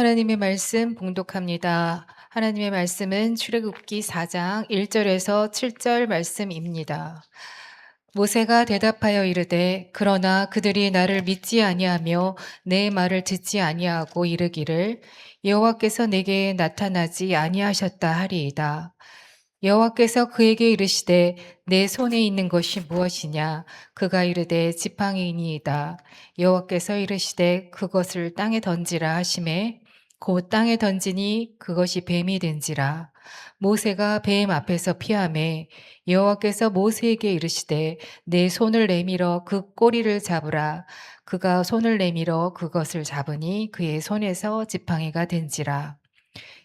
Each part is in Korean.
하나님의 말씀 봉독합니다. 하나님의 말씀은 출애굽기 4장 1절에서 7절 말씀입니다. 모세가 대답하여 이르되 그러나 그들이 나를 믿지 아니하며 내 말을 듣지 아니하고 이르기를 여호와께서 내게 나타나지 아니하셨다 하리이다. 여호와께서 그에게 이르시되 내 손에 있는 것이 무엇이냐? 그가 이르되 지팡이니이다. 여호와께서 이르시되 그것을 땅에 던지라 하시매 곧 땅에 던지니 그것이 뱀이 된지라. 모세가 뱀 앞에서 피하매 여호와께서 모세에게 이르시되 내 손을 내밀어 그 꼬리를 잡으라. 그가 손을 내밀어 그것을 잡으니 그의 손에서 지팡이가 된지라.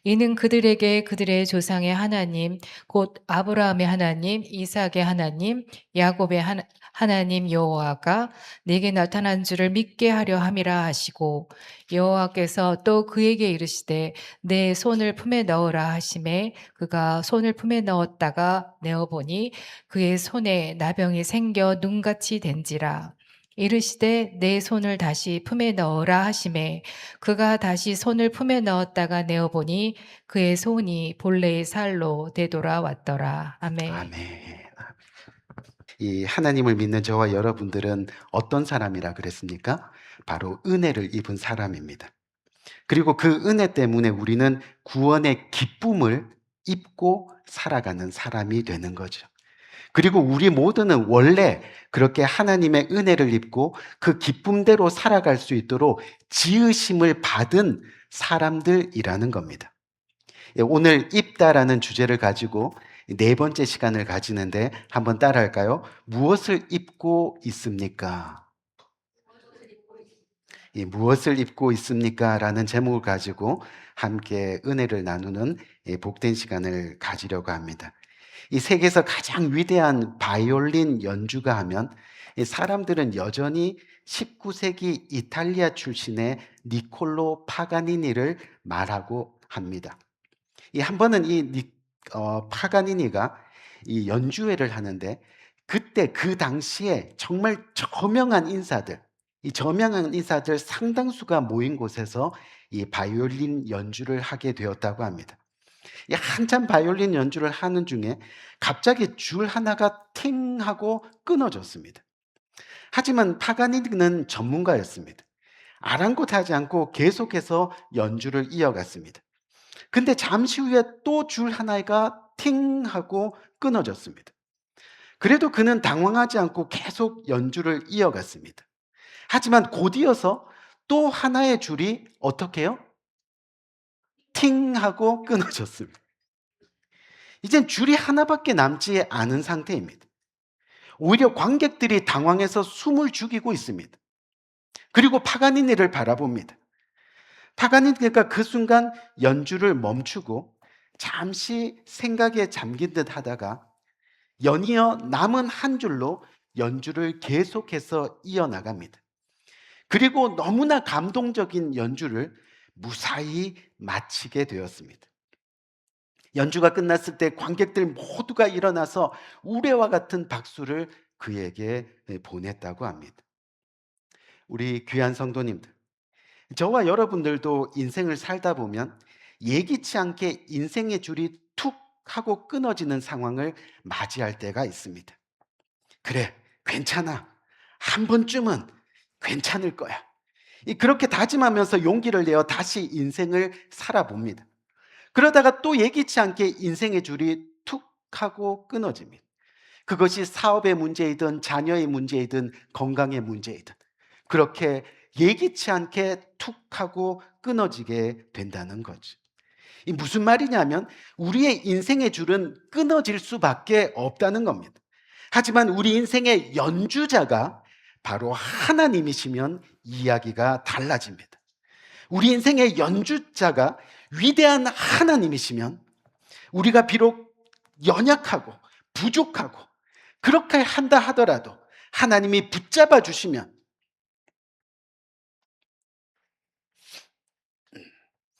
이는 그들에게 그들의 조상의 하나님 곧 아브라함의 하나님, 이삭의 하나님, 야곱의 하나님 여호와가 내게 나타난 줄을 믿게 하려 함이라 하시고, 여호와께서 또 그에게 이르시되 내 손을 품에 넣으라 하시매 그가 손을 품에 넣었다가 내어보니 그의 손에 나병이 생겨 눈같이 된지라. 이르시되 내 손을 다시 품에 넣으라 하시매 그가 다시 손을 품에 넣었다가 내어보니 그의 손이 본래의 살로 되돌아왔더라. 아멘. 아멘. 이 하나님을 믿는 저와 여러분들은 어떤 사람이라 그랬습니까? 바로 은혜를 입은 사람입니다. 그리고 그 은혜 때문에 우리는 구원의 기쁨을 입고 살아가는 사람이 되는 거죠. 그리고 우리 모두는 원래 그렇게 하나님의 은혜를 입고 그 기쁨대로 살아갈 수 있도록 지으심을 받은 사람들이라는 겁니다. 오늘 입다라는 주제를 가지고 네 번째 시간을 가지는데 한번 따라할까요? 무엇을 입고 있습니까? 무엇을 입고 있습니까? 라는 제목을 가지고 함께 은혜를 나누는 복된 시간을 가지려고 합니다. 이 세계에서 가장 위대한 바이올린 연주가 하면 사람들은 여전히 19세기 이탈리아 출신의 니콜로 파가니니를 말하고 합니다. 한 번은 파가니니가 이 연주회를 하는데 그때 그 당시에 정말 저명한 인사들, 이 저명한 인사들 상당수가 모인 곳에서 이 바이올린 연주를 하게 되었다고 합니다. 한참 바이올린 연주를 하는 중에 갑자기 줄 하나가 팅 하고 끊어졌습니다. 하지만 파가니니는 전문가였습니다. 아랑곳하지 않고 계속해서 연주를 이어갔습니다. 근데 잠시 후에 또 줄 하나가 팅 하고 끊어졌습니다. 그래도 그는 당황하지 않고 계속 연주를 이어갔습니다. 하지만 곧이어서 또 하나의 줄이 어떻게 해요? 팅 하고 끊어졌습니다. 이젠 줄이 하나밖에 남지 않은 상태입니다. 오히려 관객들이 당황해서 숨을 죽이고 있습니다. 그리고 파가니니를 바라봅니다. 파가니니가 그 순간 연주를 멈추고 잠시 생각에 잠긴 듯 하다가 연이어 남은 한 줄로 연주를 계속해서 이어나갑니다. 그리고 너무나 감동적인 연주를 무사히 마치게 되었습니다. 연주가 끝났을 때 관객들 모두가 일어나서 우레와 같은 박수를 그에게 보냈다고 합니다. 우리 귀한 성도님들, 저와 여러분들도 인생을 살다 보면 예기치 않게 인생의 줄이 툭 하고 끊어지는 상황을 맞이할 때가 있습니다. 그래, 괜찮아. 한 번쯤은 괜찮을 거야. 그렇게 다짐하면서 용기를 내어 다시 인생을 살아봅니다. 그러다가 또 예기치 않게 인생의 줄이 툭 하고 끊어집니다. 그것이 사업의 문제이든 자녀의 문제이든 건강의 문제이든 그렇게 예기치 않게 툭 하고 끊어지게 된다는 거죠. 이 무슨 말이냐면 우리의 인생의 줄은 끊어질 수밖에 없다는 겁니다. 하지만 우리 인생의 연주자가 바로 하나님이시면 이야기가 달라집니다. 우리 인생의 연주자가 위대한 하나님이시면 우리가 비록 연약하고 부족하고 그렇게 한다 하더라도 하나님이 붙잡아 주시면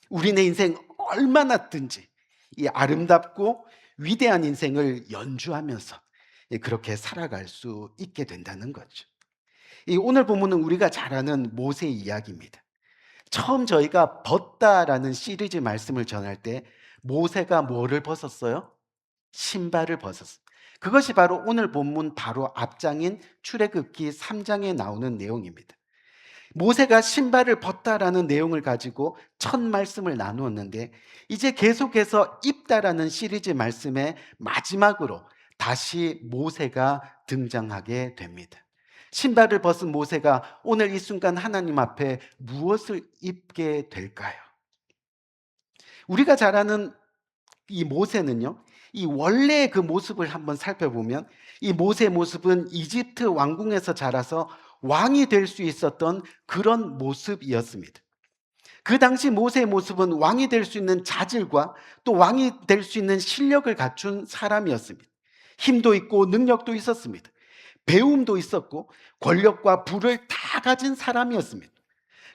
우리네 인생 얼마나든지 이 아름답고 위대한 인생을 연주하면서 그렇게 살아갈 수 있게 된다는 거죠. 이 오늘 본문은 우리가 잘 아는 모세의 이야기입니다. 처음 저희가 벗다라는 시리즈 말씀을 전할 때 모세가 뭐를 벗었어요? 신발을 벗었어요. 그것이 바로 오늘 본문 바로 앞장인 출애굽기 3장에 나오는 내용입니다. 모세가 신발을 벗다라는 내용을 가지고 첫 말씀을 나누었는데, 이제 계속해서 입다라는 시리즈 말씀의 마지막으로 다시 모세가 등장하게 됩니다. 신발을 벗은 모세가 오늘 이 순간 하나님 앞에 무엇을 입게 될까요? 우리가 잘 아는 이 모세는요, 이 원래의 그 모습을 한번 살펴보면 이 모세의 모습은 이집트 왕궁에서 자라서 왕이 될 수 있었던 그런 모습이었습니다. 그 당시 모세의 모습은 왕이 될 수 있는 자질과 또 왕이 될 수 있는 실력을 갖춘 사람이었습니다. 힘도 있고 능력도 있었습니다. 배움도 있었고 권력과 부를 다 가진 사람이었습니다.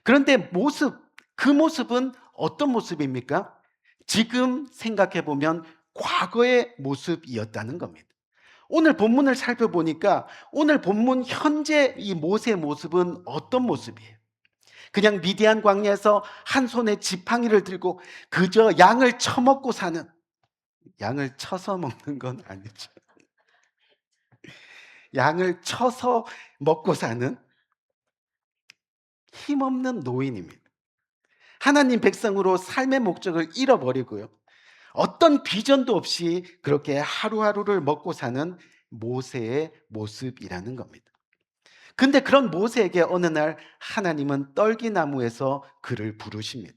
그런데 그 모습은 어떤 모습입니까? 지금 생각해 보면 과거의 모습이었다는 겁니다. 오늘 본문을 살펴보니까 오늘 본문 현재 이 모세의 모습은 어떤 모습이에요? 그냥 미디안 광야에서 한 손에 지팡이를 들고 그저 양을 쳐먹고 사는, 양을 쳐서 먹는 건 아니죠. 양을 쳐서 먹고 사는 힘없는 노인입니다. 하나님 백성으로 삶의 목적을 잃어버리고요, 어떤 비전도 없이 그렇게 하루하루를 먹고 사는 모세의 모습이라는 겁니다. 근데 그런 모세에게 어느 날 하나님은 떨기나무에서 그를 부르십니다.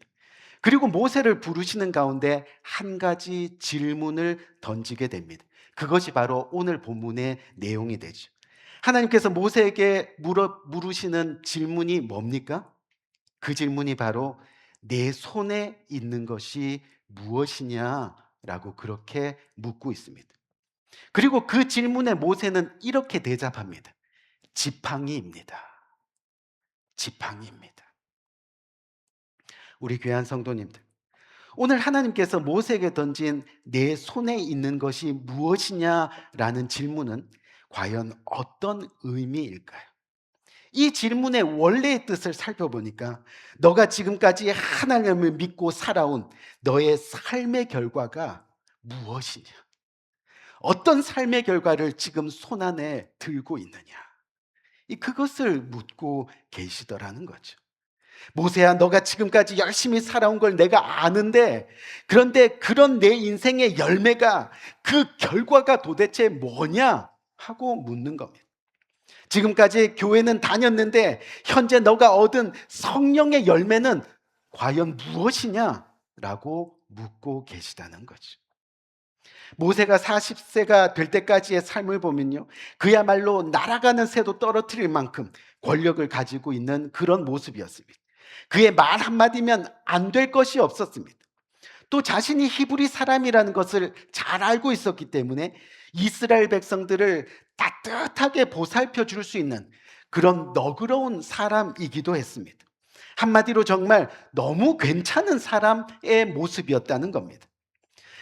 그리고 모세를 부르시는 가운데 한 가지 질문을 던지게 됩니다. 그것이 바로 오늘 본문의 내용이 되죠. 하나님께서 모세에게 물으시는 질문이 뭡니까? 그 질문이 바로 내 손에 있는 것이 무엇이냐라고 그렇게 묻고 있습니다. 그리고 그 질문에 모세는 이렇게 대답합니다. 지팡이입니다. 지팡이입니다. 우리 귀한 성도님들, 오늘 하나님께서 모세에게 던진 내 손에 있는 것이 무엇이냐라는 질문은 과연 어떤 의미일까요? 이 질문의 원래의 뜻을 살펴보니까 너가 지금까지 하나님을 믿고 살아온 너의 삶의 결과가 무엇이냐? 어떤 삶의 결과를 지금 손안에 들고 있느냐? 그것을 묻고 계시더라는 거죠. 모세야, 너가 지금까지 열심히 살아온 걸 내가 아는데, 그런데 그런 내 인생의 열매가, 그 결과가 도대체 뭐냐? 하고 묻는 겁니다. 지금까지 교회는 다녔는데 현재 너가 얻은 성령의 열매는 과연 무엇이냐? 라고 묻고 계시다는 거죠. 모세가 40세가 될 때까지의 삶을 보면요, 그야말로 날아가는 새도 떨어뜨릴 만큼 권력을 가지고 있는 그런 모습이었습니다. 그의 말 한마디면 안 될 것이 없었습니다. 또 자신이 히브리 사람이라는 것을 잘 알고 있었기 때문에 이스라엘 백성들을 따뜻하게 보살펴 줄 수 있는 그런 너그러운 사람이기도 했습니다. 한마디로 정말 너무 괜찮은 사람의 모습이었다는 겁니다.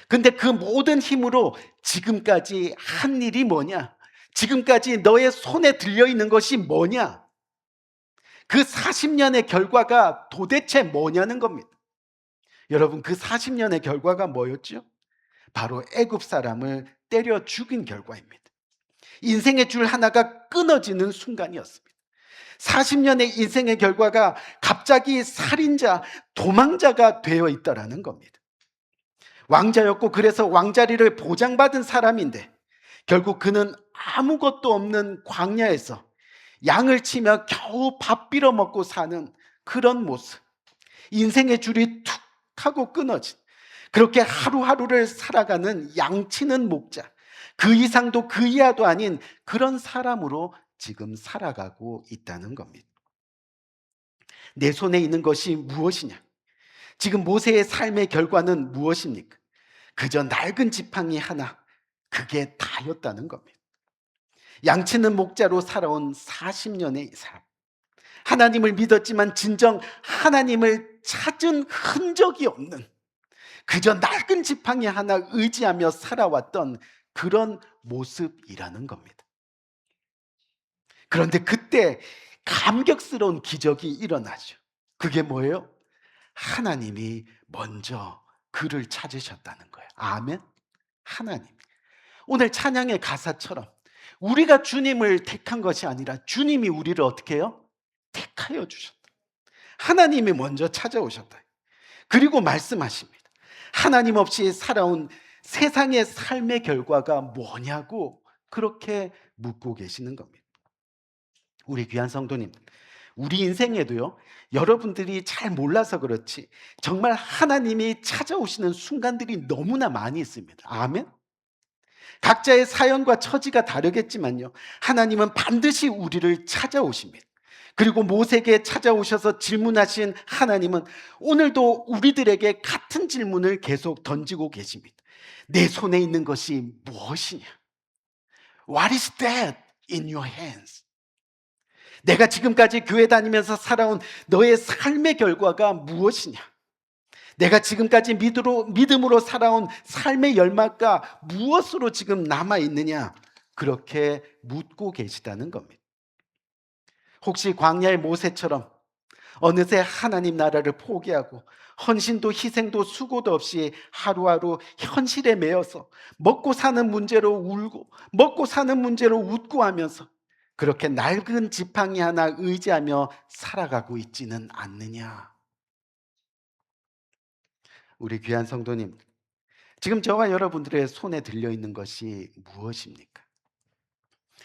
근데 그 모든 힘으로 지금까지 한 일이 뭐냐? 지금까지 너의 손에 들려있는 것이 뭐냐? 그 40년의 결과가 도대체 뭐냐는 겁니다. 여러분, 그 40년의 결과가 뭐였죠? 바로 애굽 사람을 때려 죽인 결과입니다. 인생의 줄 하나가 끊어지는 순간이었습니다. 40년의 인생의 결과가 갑자기 살인자, 도망자가 되어 있다라는 겁니다. 왕자였고 그래서 왕자리를 보장받은 사람인데 결국 그는 아무것도 없는 광야에서 양을 치며 겨우 밥 빌어 먹고 사는 그런 모습. 인생의 줄이 툭 하고 끊어진, 그렇게 하루하루를 살아가는 양치는 목자, 그 이상도 그 이하도 아닌 그런 사람으로 지금 살아가고 있다는 겁니다. 내 손에 있는 것이 무엇이냐? 지금 모세의 삶의 결과는 무엇입니까? 그저 낡은 지팡이 하나, 그게 다였다는 겁니다. 양치는 목자로 살아온 40년의 삶. 하나님을 믿었지만 진정 하나님을 찾은 흔적이 없는, 그저 낡은 지팡이 하나 의지하며 살아왔던 그런 모습이라는 겁니다. 그런데 그때 감격스러운 기적이 일어나죠. 그게 뭐예요? 하나님이 먼저 그를 찾으셨다는 거예요. 아멘. 하나님. 오늘 찬양의 가사처럼 우리가 주님을 택한 것이 아니라 주님이 우리를 어떻게 해요? 택하여 주셨다. 하나님이 먼저 찾아오셨다. 그리고 말씀하십니다. 하나님 없이 살아온 세상의 삶의 결과가 뭐냐고 그렇게 묻고 계시는 겁니다. 우리 귀한 성도님, 우리 인생에도요, 여러분들이 잘 몰라서 그렇지 정말 하나님이 찾아오시는 순간들이 너무나 많이 있습니다. 아멘. 각자의 사연과 처지가 다르겠지만요, 하나님은 반드시 우리를 찾아오십니다. 그리고 모세에게 찾아오셔서 질문하신 하나님은 오늘도 우리들에게 같은 질문을 계속 던지고 계십니다. 내 손에 있는 것이 무엇이냐? What is that in your hands? 내가 지금까지 교회 다니면서 살아온 너의 삶의 결과가 무엇이냐? 내가 지금까지 믿음으로 살아온 삶의 열마가 무엇으로 지금 남아있느냐? 그렇게 묻고 계시다는 겁니다. 혹시 광야의 모세처럼 어느새 하나님 나라를 포기하고 헌신도 희생도 수고도 없이 하루하루 현실에 매여서 먹고 사는 문제로 울고 먹고 사는 문제로 웃고 하면서 그렇게 낡은 지팡이 하나 의지하며 살아가고 있지는 않느냐? 우리 귀한 성도님, 지금 저와 여러분들의 손에 들려있는 것이 무엇입니까?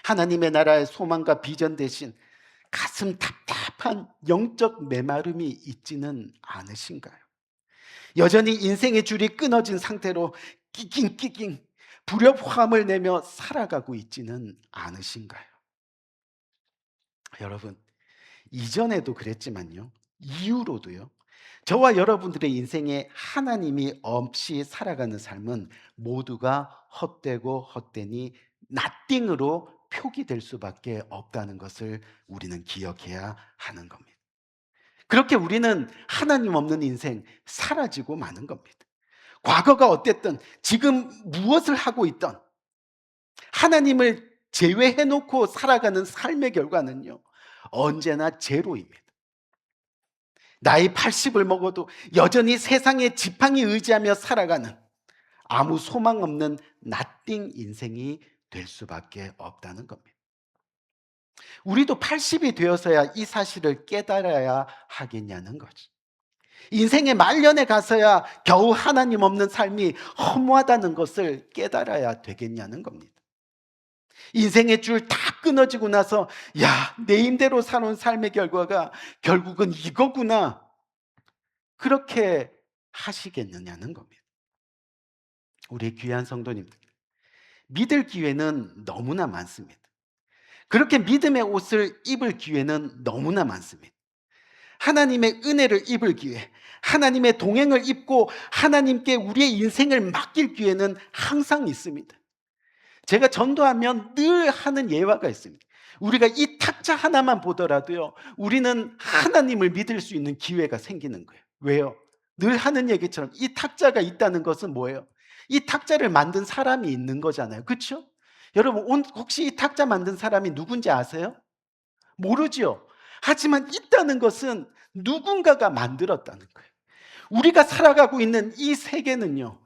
하나님의 나라의 소망과 비전 대신 가슴 답답한 영적 메마름이 있지는 않으신가요? 여전히 인생의 줄이 끊어진 상태로 끼깅 불협화음을 내며 살아가고 있지는 않으신가요? 여러분, 이전에도 그랬지만요, 이후로도요, 저와 여러분들의 인생에 하나님이 없이 살아가는 삶은 모두가 헛되고 헛되니 나띵으로 표기될 수밖에 없다는 것을 우리는 기억해야 하는 겁니다. 그렇게 우리는 하나님 없는 인생 사라지고 마는 겁니다. 과거가 어땠든 지금 무엇을 하고 있던 하나님을 제외해놓고 살아가는 삶의 결과는요, 언제나 제로입니다. 나이 80을 먹어도 여전히 세상의 지팡이 의지하며 살아가는 아무 소망 없는 나띵 인생이 될 수밖에 없다는 겁니다. 우리도 80이 되어서야 이 사실을 깨달아야 하겠냐는 거죠. 인생의 말년에 가서야 겨우 하나님 없는 삶이 허무하다는 것을 깨달아야 되겠냐는 겁니다. 인생의 줄 다 끊어지고 나서 야, 내 힘대로 살아온 삶의 결과가 결국은 이거구나, 그렇게 하시겠느냐는 겁니다. 우리 귀한 성도님들, 믿을 기회는 너무나 많습니다. 그렇게 믿음의 옷을 입을 기회는 너무나 많습니다. 하나님의 은혜를 입을 기회, 하나님의 동행을 입고 하나님께 우리의 인생을 맡길 기회는 항상 있습니다. 제가 전도하면 늘 하는 예화가 있습니다. 우리가 이 탁자 하나만 보더라도요, 우리는 하나님을 믿을 수 있는 기회가 생기는 거예요. 왜요? 늘 하는 얘기처럼 이 탁자가 있다는 것은 뭐예요? 이 탁자를 만든 사람이 있는 거잖아요. 그렇죠? 여러분, 혹시 이 탁자 만든 사람이 누군지 아세요? 모르죠. 하지만 있다는 것은 누군가가 만들었다는 거예요. 우리가 살아가고 있는 이 세계는요,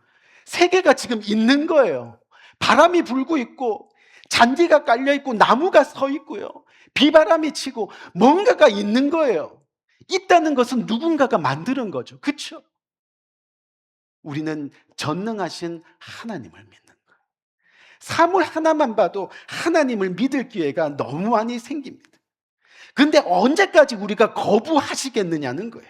세계가 지금 있는 거예요. 바람이 불고 있고 잔디가 깔려 있고 나무가 서 있고요, 비바람이 치고 뭔가가 있는 거예요. 있다는 것은 누군가가 만드는 거죠. 그렇죠? 우리는 전능하신 하나님을 믿는 거예요. 사물 하나만 봐도 하나님을 믿을 기회가 너무 많이 생깁니다. 근데 언제까지 우리가 거부하시겠느냐는 거예요.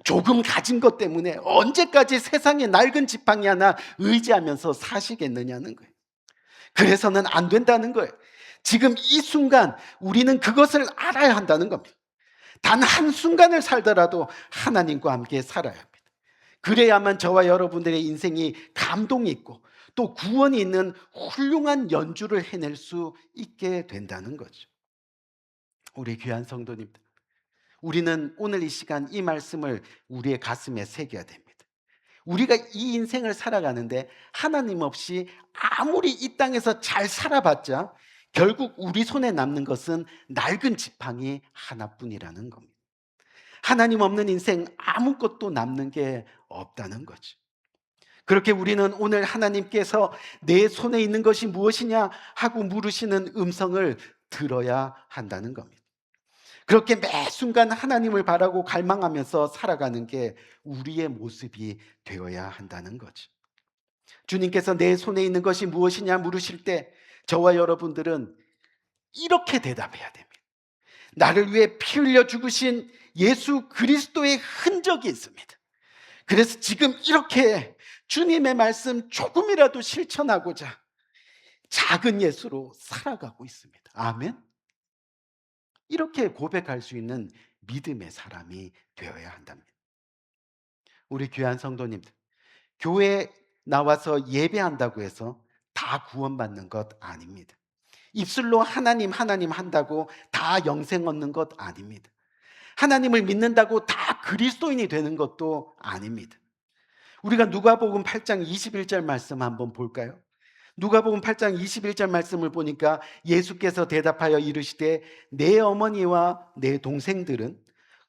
조금 가진 것 때문에 언제까지 세상의 낡은 지팡이 하나 의지하면서 사시겠느냐는 거예요. 그래서는 안 된다는 거예요. 지금 이 순간 우리는 그것을 알아야 한다는 겁니다. 단 한순간을 살더라도 하나님과 함께 살아야 합니다. 그래야만 저와 여러분들의 인생이 감동이 있고 또 구원이 있는 훌륭한 연주를 해낼 수 있게 된다는 거죠. 우리 귀한 성도님들, 우리는 오늘 이 시간 이 말씀을 우리의 가슴에 새겨야 됩니다. 우리가 이 인생을 살아가는데 하나님 없이 아무리 이 땅에서 잘 살아봤자 결국 우리 손에 남는 것은 낡은 지팡이 하나뿐이라는 겁니다. 하나님 없는 인생 아무것도 남는 게 없다는 거죠. 그렇게 우리는 오늘 하나님께서 내 손에 있는 것이 무엇이냐 하고 물으시는 음성을 들어야 한다는 겁니다. 그렇게 매 순간 하나님을 바라고 갈망하면서 살아가는 게 우리의 모습이 되어야 한다는 거죠. 주님께서 내 손에 있는 것이 무엇이냐 물으실 때 저와 여러분들은 이렇게 대답해야 됩니다. 나를 위해 피 흘려 죽으신 예수 그리스도의 흔적이 있습니다. 그래서 지금 이렇게 주님의 말씀 조금이라도 실천하고자 작은 예수로 살아가고 있습니다. 아멘. 이렇게 고백할 수 있는 믿음의 사람이 되어야 한답니다. 우리 귀한 성도님들, 교회에 나와서 예배한다고 해서 다 구원받는 것 아닙니다. 입술로 하나님 하나님 한다고 다 영생 얻는 것 아닙니다. 하나님을 믿는다고 다 그리스도인이 되는 것도 아닙니다. 우리가 누가복음 8장 21절 말씀 한번 볼까요? 누가복음 8장 21절 말씀을 보니까 예수께서 대답하여 이르시되 내 어머니와 내 동생들은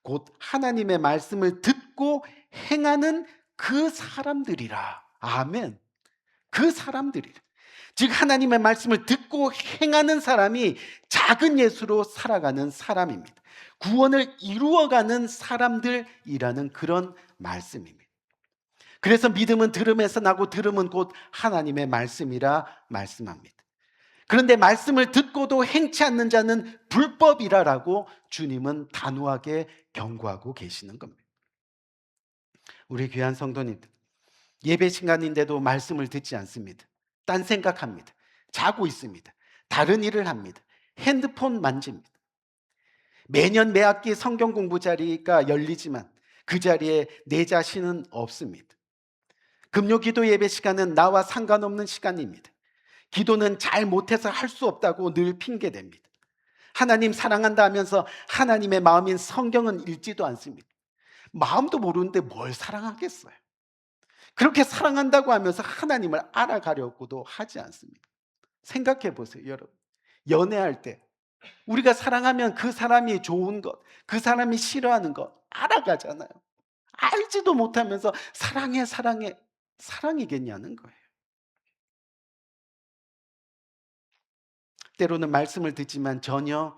곧 하나님의 말씀을 듣고 행하는 그 사람들이라. 아멘. 그 사람들이라. 즉 하나님의 말씀을 듣고 행하는 사람이 작은 예수로 살아가는 사람입니다. 구원을 이루어가는 사람들이라는 그런 말씀입니다. 그래서 믿음은 들음에서 나고 들음은 곧 하나님의 말씀이라 말씀합니다. 그런데 말씀을 듣고도 행치 않는 자는 불법이라라고 주님은 단호하게 경고하고 계시는 겁니다. 우리 귀한 성도님들, 예배 시간인데도 말씀을 듣지 않습니다. 딴 생각합니다. 자고 있습니다. 다른 일을 합니다. 핸드폰 만집니다. 매년 매학기 성경 공부 자리가 열리지만 그 자리에 내 자신은 없습니다. 금요 기도 예배 시간은 나와 상관없는 시간입니다. 기도는 잘 못해서 할 수 없다고 늘 핑계댑니다. 하나님 사랑한다 하면서 하나님의 마음인 성경은 읽지도 않습니다. 마음도 모르는데 뭘 사랑하겠어요. 그렇게 사랑한다고 하면서 하나님을 알아가려고도 하지 않습니다. 생각해 보세요, 여러분. 연애할 때 우리가 사랑하면 그 사람이 좋은 것, 그 사람이 싫어하는 것 알아가잖아요. 알지도 못하면서 사랑해, 사랑해. 사랑이겠냐는 거예요. 때로는 말씀을 듣지만 전혀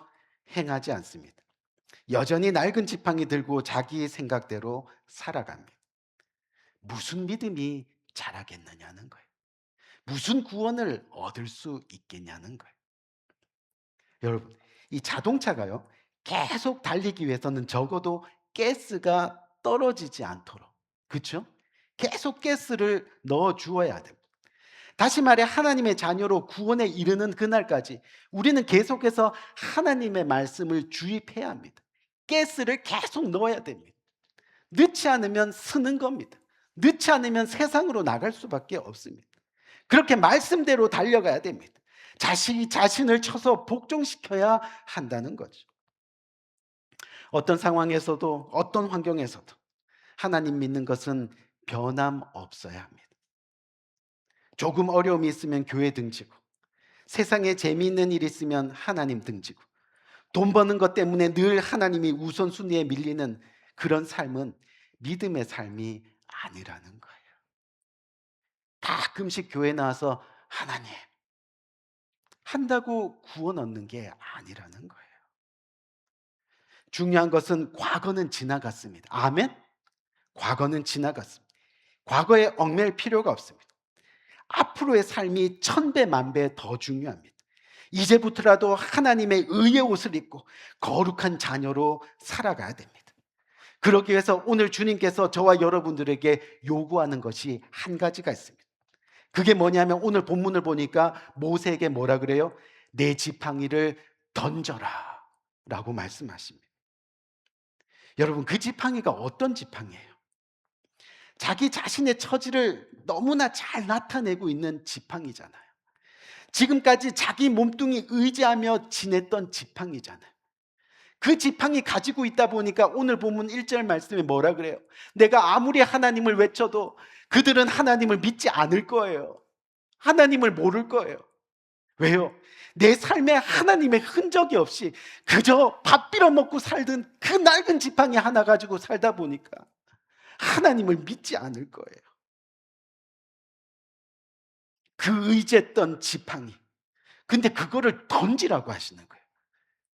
행하지 않습니다. 여전히 낡은 지팡이 들고 자기 생각대로 살아갑니다. 무슨 믿음이 자라겠느냐는 거예요. 무슨 구원을 얻을 수 있겠냐는 거예요. 여러분, 이 자동차가요, 계속 달리기 위해서는 적어도 가스가 떨어지지 않도록, 그렇죠? 계속 가스를 넣어 주어야 됩니다. 다시 말해 하나님의 자녀로 구원에 이르는 그날까지 우리는 계속해서 하나님의 말씀을 주입해야 합니다. 가스를 계속 넣어야 됩니다. 넣지 않으면 쓰는 겁니다. 넣지 않으면 세상으로 나갈 수밖에 없습니다. 그렇게 말씀대로 달려가야 됩니다. 자신을 쳐서 복종시켜야 한다는 거죠. 어떤 상황에서도 어떤 환경에서도 하나님 믿는 것은 변함없어야 합니다. 조금 어려움이 있으면 교회 등지고, 세상에 재미있는 일 있으면 하나님 등지고, 돈 버는 것 때문에 늘 하나님이 우선순위에 밀리는 그런 삶은 믿음의 삶이 아니라는 거예요. 가끔씩 교회 나와서 하나님 한다고 구원 얻는 게 아니라는 거예요. 중요한 것은 과거는 지나갔습니다. 아멘? 과거는 지나갔습니다. 과거에 얽매일 필요가 없습니다. 앞으로의 삶이 천배 만배 더 중요합니다. 이제부터라도 하나님의 의의 옷을 입고 거룩한 자녀로 살아가야 됩니다. 그러기 위해서 오늘 주님께서 저와 여러분들에게 요구하는 것이 한 가지가 있습니다. 그게 뭐냐면 오늘 본문을 보니까 모세에게 뭐라 그래요? 내 지팡이를 던져라 라고 말씀하십니다. 여러분, 그 지팡이가 어떤 지팡이예요? 자기 자신의 처지를 너무나 잘 나타내고 있는 지팡이잖아요. 지금까지 자기 몸뚱이 의지하며 지냈던 지팡이잖아요. 그 지팡이 가지고 있다 보니까 오늘 본문 1절 말씀에 뭐라 그래요? 내가 아무리 하나님을 외쳐도 그들은 하나님을 믿지 않을 거예요. 하나님을 모를 거예요. 왜요? 내 삶에 하나님의 흔적이 없이 그저 밥 빌어먹고 살던 그 낡은 지팡이 하나 가지고 살다 보니까 하나님을 믿지 않을 거예요. 그 의지했던 지팡이. 근데 그거를 던지라고 하시는 거예요.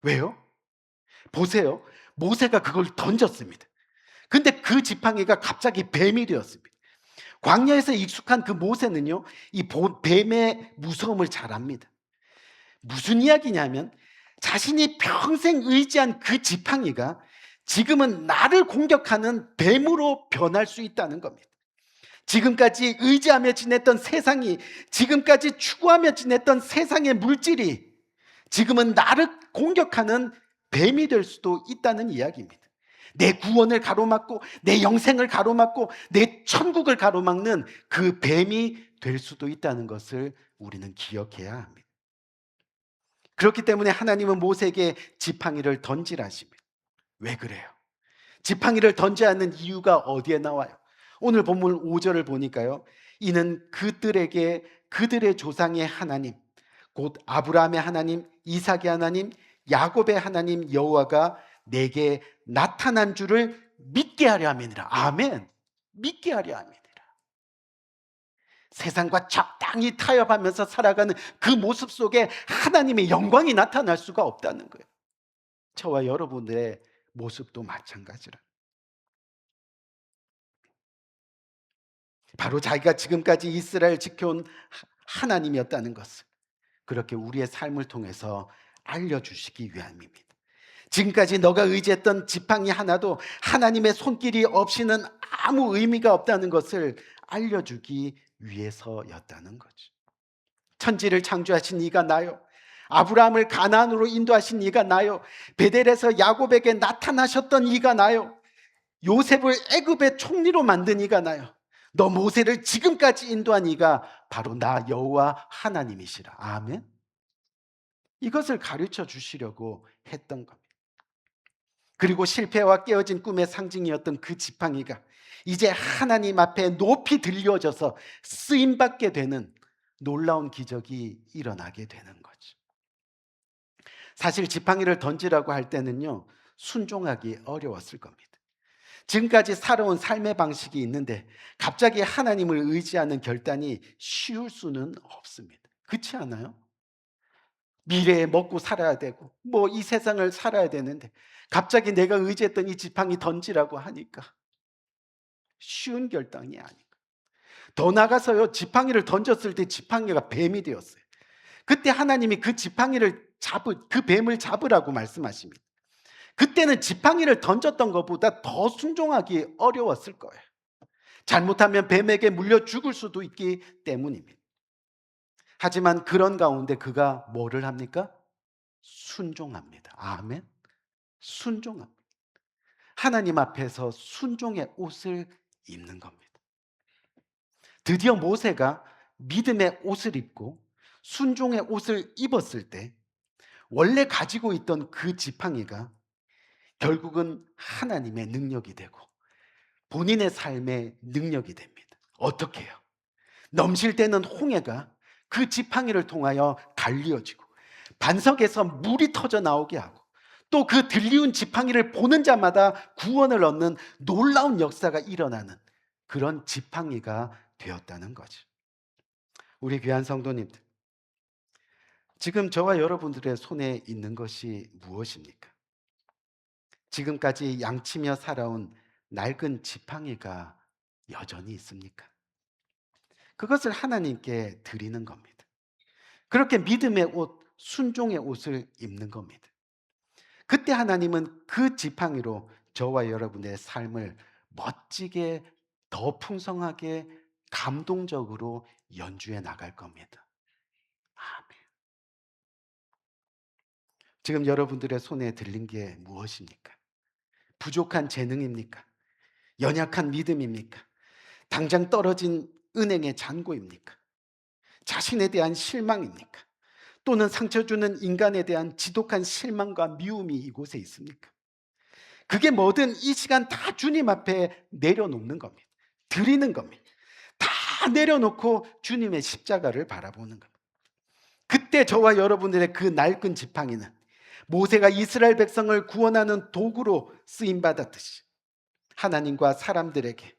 왜요? 보세요. 모세가 그걸 던졌습니다. 근데 그 지팡이가 갑자기 뱀이 되었습니다. 광야에서 익숙한 그 모세는요, 이 뱀의 무서움을 잘 압니다. 무슨 이야기냐면 자신이 평생 의지한 그 지팡이가 지금은 나를 공격하는 뱀으로 변할 수 있다는 겁니다. 지금까지 의지하며 지냈던 세상이, 지금까지 추구하며 지냈던 세상의 물질이 지금은 나를 공격하는 뱀이 될 수도 있다는 이야기입니다. 내 구원을 가로막고 내 영생을 가로막고 내 천국을 가로막는 그 뱀이 될 수도 있다는 것을 우리는 기억해야 합니다. 그렇기 때문에 하나님은 모세에게 지팡이를 던지라 하십니다. 왜 그래요? 지팡이를 던져야 하는 이유가 어디에 나와요? 오늘 본문 5절을 보니까요. 이는 그들에게 그들의 조상의 하나님, 곧 아브라함의 하나님, 이삭의 하나님, 야곱의 하나님 여호와가 내게 나타난 줄을 믿게 하려 함이니라. 아멘. 믿게 하려 함이니라. 세상과 적당히 타협하면서 살아가는 그 모습 속에 하나님의 영광이 나타날 수가 없다는 거예요. 저와 여러분들의 모습도 마찬가지라. 바로 자기가 지금까지 이스라엘 지켜온 하나님이었다는 것을 그렇게 우리의 삶을 통해서 알려주시기 위함입니다. 지금까지 너가 의지했던 지팡이 하나도 하나님의 손길이 없이는 아무 의미가 없다는 것을 알려주기 위해서였다는 거죠. 천지를 창조하신 이가 나요. 아브라함을 가나안으로 인도하신 이가 나요. 베델에서 야곱에게 나타나셨던 이가 나요. 요셉을 애굽의 총리로 만든 이가 나요. 너 모세를 지금까지 인도한 이가 바로 나 여호와 하나님이시라. 아멘. 이것을 가르쳐 주시려고 했던 겁니다. 그리고 실패와 깨어진 꿈의 상징이었던 그 지팡이가 이제 하나님 앞에 높이 들려져서 쓰임받게 되는 놀라운 기적이 일어나게 되는 거죠. 사실 지팡이를 던지라고 할 때는요, 순종하기 어려웠을 겁니다. 지금까지 살아온 삶의 방식이 있는데 갑자기 하나님을 의지하는 결단이 쉬울 수는 없습니다. 그렇지 않아요? 미래에 먹고 살아야 되고 뭐 이 세상을 살아야 되는데 갑자기 내가 의지했던 이 지팡이 던지라고 하니까 쉬운 결단이 아닌가. 더 나가서요, 지팡이를 던졌을 때 지팡이가 뱀이 되었어요. 그때 하나님이 그 뱀을 잡으라고 말씀하십니다. 그때는 지팡이를 던졌던 것보다 더 순종하기 어려웠을 거예요. 잘못하면 뱀에게 물려 죽을 수도 있기 때문입니다. 하지만 그런 가운데 그가 뭐를 합니까? 순종합니다. 아멘. 순종합니다. 하나님 앞에서 순종의 옷을 입는 겁니다. 드디어 모세가 믿음의 옷을 입고 순종의 옷을 입었을 때 원래 가지고 있던 그 지팡이가 결국은 하나님의 능력이 되고 본인의 삶의 능력이 됩니다. 어떻게 해요? 넘실대는 홍해가 그 지팡이를 통하여 갈리어지고 반석에서 물이 터져 나오게 하고 또 그 들리운 지팡이를 보는 자마다 구원을 얻는 놀라운 역사가 일어나는 그런 지팡이가 되었다는 거죠. 우리 귀한 성도님들, 지금 저와 여러분들의 손에 있는 것이 무엇입니까? 지금까지 양치며 살아온 낡은 지팡이가 여전히 있습니까? 그것을 하나님께 드리는 겁니다. 그렇게 믿음의 옷, 순종의 옷을 입는 겁니다. 그때 하나님은 그 지팡이로 저와 여러분의 삶을 멋지게, 더 풍성하게, 감동적으로 연주해 나갈 겁니다. 아멘. 지금 여러분들의 손에 들린 게 무엇입니까? 부족한 재능입니까? 연약한 믿음입니까? 당장 떨어진 은행의 잔고입니까? 자신에 대한 실망입니까? 또는 상처 주는 인간에 대한 지독한 실망과 미움이 이곳에 있습니까? 그게 뭐든 이 시간 다 주님 앞에 내려놓는 겁니다. 드리는 겁니다. 다 내려놓고 주님의 십자가를 바라보는 겁니다. 그때 저와 여러분들의 그 낡은 지팡이는 모세가 이스라엘 백성을 구원하는 도구로 쓰임 받았듯이 하나님과 사람들에게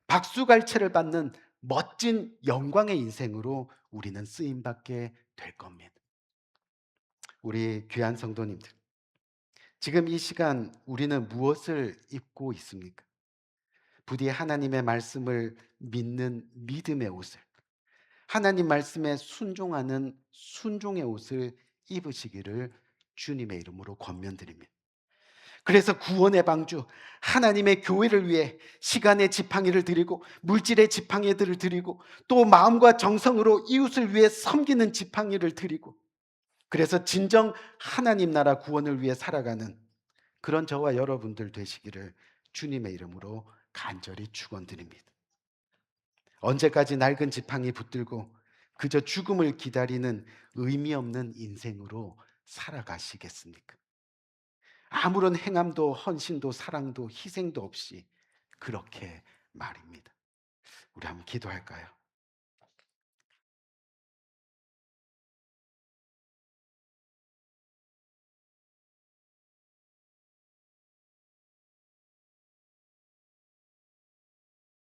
박수갈채를 받는 멋진 영광의 인생으로 우리는 쓰임 받게 될 겁니다. 우리 귀한 성도님들, 지금 이 시간 우리는 무엇을 입고 있습니까? 부디 하나님의 말씀을 믿는 믿음의 옷을, 하나님 말씀에 순종하는 순종의 옷을 입으시기를 주님의 이름으로 권면드립니다. 그래서 구원의 방주, 하나님의 교회를 위해 시간의 지팡이를 드리고 물질의 지팡이들을 드리고 또 마음과 정성으로 이웃을 위해 섬기는 지팡이를 드리고, 그래서 진정 하나님 나라 구원을 위해 살아가는 그런 저와 여러분들 되시기를 주님의 이름으로 간절히 축원드립니다. 언제까지 낡은 지팡이 붙들고 그저 죽음을 기다리는 의미 없는 인생으로 살아가시겠습니까? 아무런 행함도 헌신도 사랑도 희생도 없이 그렇게 말입니다. 우리 한번 기도할까요?